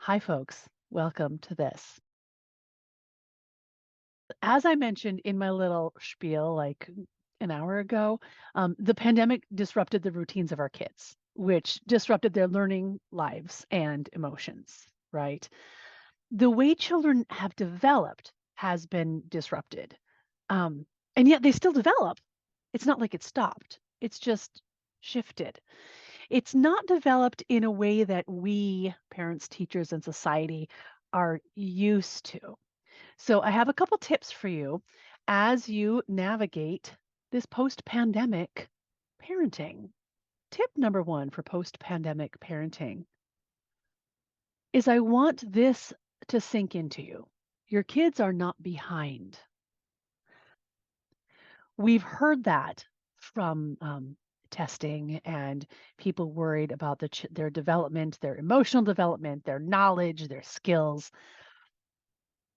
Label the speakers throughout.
Speaker 1: Hi, folks. Welcome to this. As I mentioned in my little spiel like an hour ago, the pandemic disrupted the routines of our kids, which disrupted their learning lives and emotions, right? The way children have developed has been disrupted. And yet they still develop. It's not like it stopped, it's just shifted. It's not developed in a way that we, parents, teachers, and society, are used to. So, I have a couple tips for you as you navigate this post pandemic parenting. Tip number one for post pandemic parenting is I want this to sink into you. Your kids are not behind. We've heard that from testing and people worried about their development, their emotional development, their knowledge, their skills.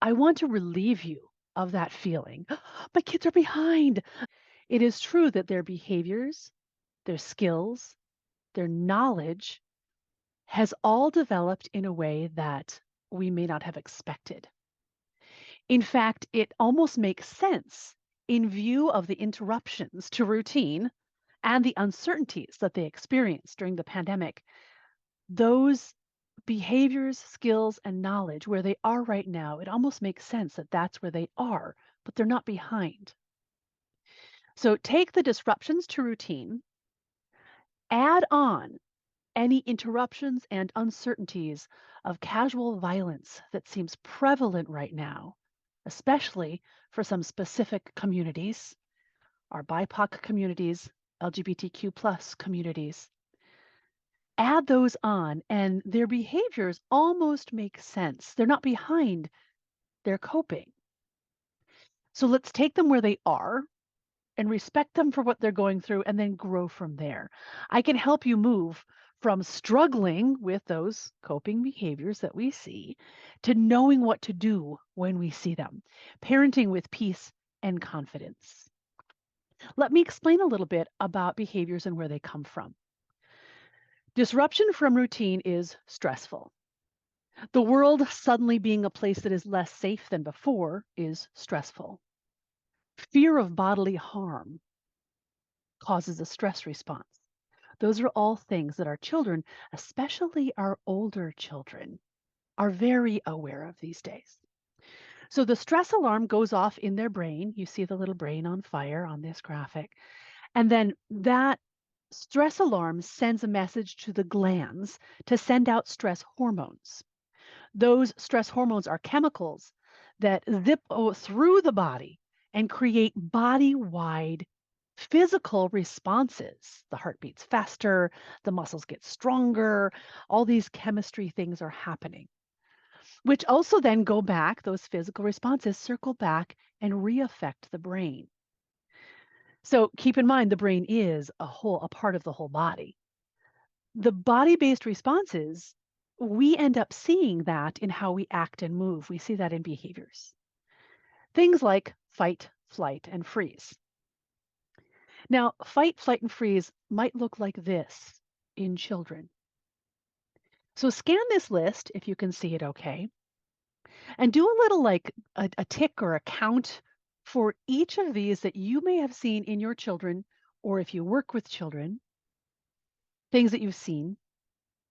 Speaker 1: I want to relieve you of that feeling. My kids are behind. It is true that their behaviors, their skills, their knowledge has all developed in a way that we may not have expected. In fact, it almost makes sense in view of the interruptions to routine and the uncertainties that they experienced during the pandemic. Those behaviors, skills, and knowledge where they are right now, it almost makes sense that that's where they are, but they're not behind. So take the disruptions to routine, add on any interruptions and uncertainties of casual violence that seems prevalent right now, especially for some specific communities, our BIPOC communities, LGBTQ plus communities. Add those on, and their behaviors almost make sense. They're not behind, they're coping. So let's take them where they are and respect them for what they're going through and then grow from there. I can help you move from struggling with those coping behaviors that we see to knowing what to do when we see them, parenting with peace and confidence. Let me explain a little bit about behaviors and where they come from. Disruption from routine is stressful. The world suddenly being a place that is less safe than before is stressful. Fear of bodily harm causes a stress response. Those are all things that our children, especially our older children, are very aware of these days. So the stress alarm goes off in their brain. You see the little brain on fire on this graphic. And then that stress alarm sends a message to the glands to send out stress hormones. Those stress hormones are chemicals that zip through the body and create body wide physical responses. The heart beats faster, the muscles get stronger, all these chemistry things are happening, which also then go back, those physical responses circle back and re-affect the brain. So keep in mind, the brain is a part of the whole body. The body-based responses, we end up seeing that in how we act and move. We see that in behaviors. Things like fight, flight, and freeze. Now, fight, flight, and freeze might look like this in children. So scan this list if you can see it okay, and do a little like a tick or a count for each of these that you may have seen in your children, or if you work with children, things that you've seen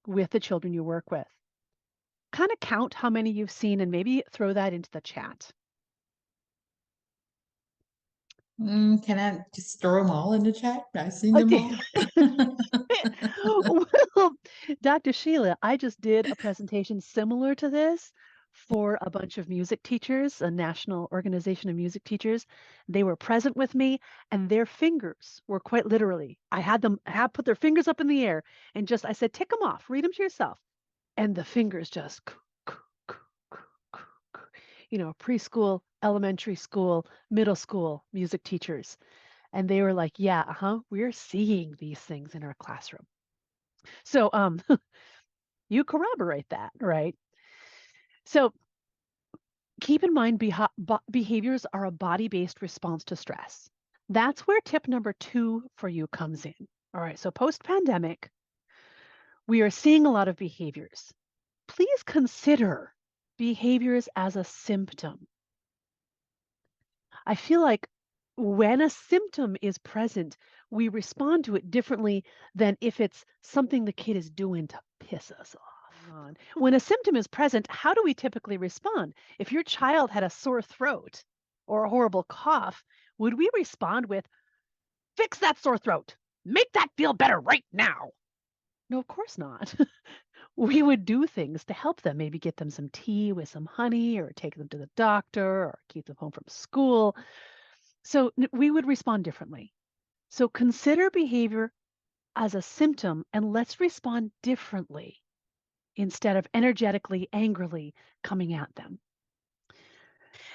Speaker 1: with the children you work with. Kind of count how many you've seen and maybe throw that into the chat.
Speaker 2: Can I just throw them all in the chat? I've seen them
Speaker 1: Okay.
Speaker 2: all.
Speaker 1: Well, Dr. Sheila, I just did a presentation similar to this for a bunch of music teachers, a national organization of music teachers. They were present with me, and their fingers were quite literally, I had them have put their fingers up in the air and just, I said, tick them off, read them to yourself. And the fingers just, preschool, elementary school, middle school music teachers. And they were like, yeah, we're seeing these things in our classroom. So you corroborate that, right? So keep in mind behaviors are a body-based response to stress. That's where tip number 2 for you comes in. All right, so post-pandemic, we are seeing a lot of behaviors. please consider behaviors as a symptom. I feel like when a symptom is present, we respond to it differently than if it's something the kid is doing to piss us off. When a symptom is present, how do we typically respond? If your child had a sore throat or a horrible cough, would we respond with, fix that sore throat? Make that feel better right now. No, of course not. We would do things to help them, maybe get them some tea with some honey or take them to the doctor or keep them home from school. So we would respond differently. So consider behavior as a symptom and let's respond differently instead of energetically, angrily coming at them.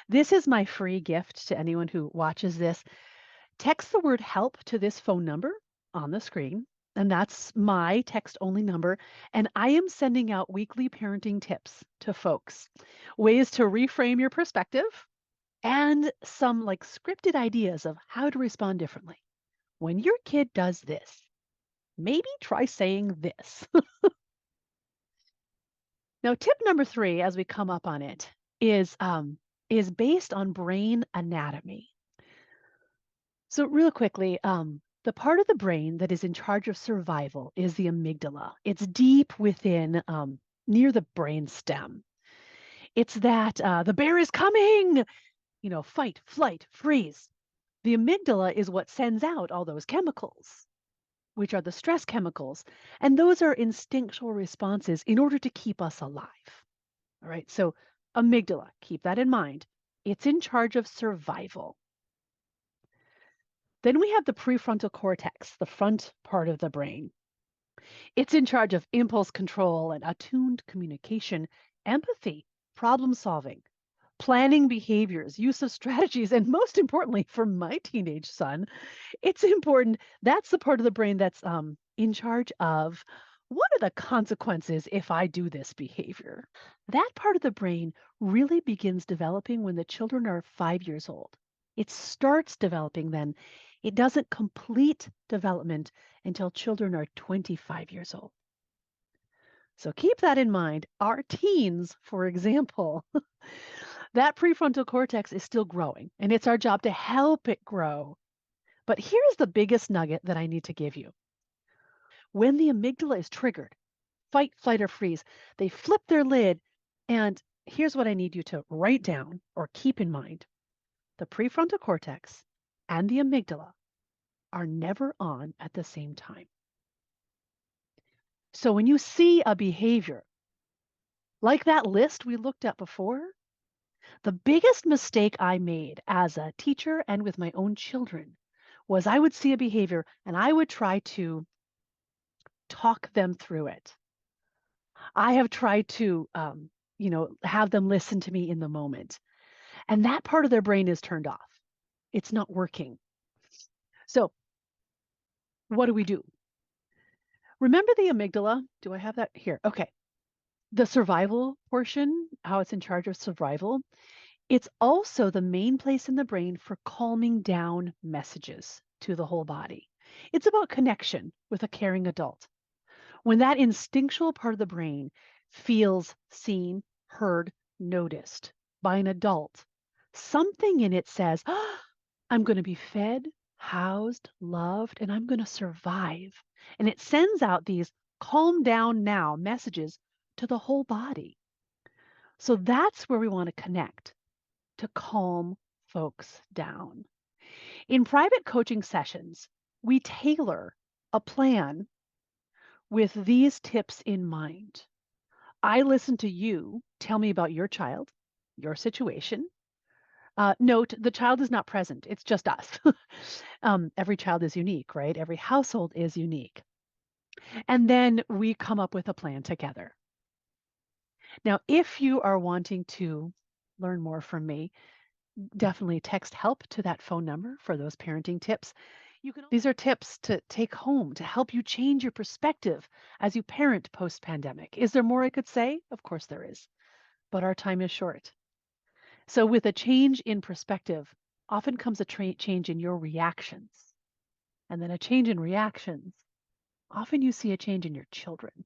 Speaker 1: This is my free gift to anyone who watches this. Text the word help to this phone number on the screen. And that's my text only number. And I am sending out weekly parenting tips to folks, ways to reframe your perspective and some like scripted ideas of how to respond differently. When your kid does this, maybe try saying this. Now, tip number 3, as we come up on it, is based on brain anatomy. So, real quickly, the part of the brain that is in charge of survival is the amygdala. It's deep within, near the brain stem. It's that the bear is coming, fight, flight, freeze. The amygdala is what sends out all those chemicals, which are the stress chemicals. And those are instinctual responses in order to keep us alive. All right. So, amygdala, keep that in mind. It's in charge of survival. Then we have the prefrontal cortex, the front part of the brain. It's in charge of impulse control and attuned communication, empathy, problem solving, planning behaviors, use of strategies, and most importantly, for my teenage son, it's important. That's the part of the brain that's in charge of what are the consequences if I do this behavior? That part of the brain really begins developing when the children are 5 years old. It starts developing then. It doesn't complete development until children are 25 years old. So keep that in mind. Our teens, for example, that prefrontal cortex is still growing, and it's our job to help it grow. But here's the biggest nugget that I need to give you. When the amygdala is triggered, fight, flight, or freeze, they flip their lid. And here's what I need you to write down or keep in mind. The prefrontal cortex and the amygdala are never on at the same time. So when you see a behavior like that list we looked at before, the biggest mistake I made as a teacher and with my own children was I would see a behavior and I would try to talk them through it. I have tried to, have them listen to me in the moment. And that part of their brain is turned off. It's not working. So what do we do? Remember the amygdala? Do I have that here? Okay. The survival portion, how it's in charge of survival, it's also the main place in the brain for calming down messages to the whole body. It's about connection with a caring adult. When that instinctual part of the brain feels seen, heard, noticed by an adult, something in it says, I'm going to be fed, housed, loved, and I'm going to survive. And it sends out these calm down now messages to the whole body. So that's where we want to connect to calm folks down. In private coaching sessions, we tailor a plan with these tips in mind. I listen to you tell me about your child, your situation. Note, the child is not present. It's just us. Every child is unique, right? Every household is unique. And then we come up with a plan together. Now, if you are wanting to learn more from me, definitely text help to that phone number for those parenting tips. These are tips to take home to help you change your perspective as you parent post pandemic. Is there more I could say? Of course there is, but our time is short. So, with a change in perspective, often comes a change in your reactions. And then a change in reactions, often you see a change in your children.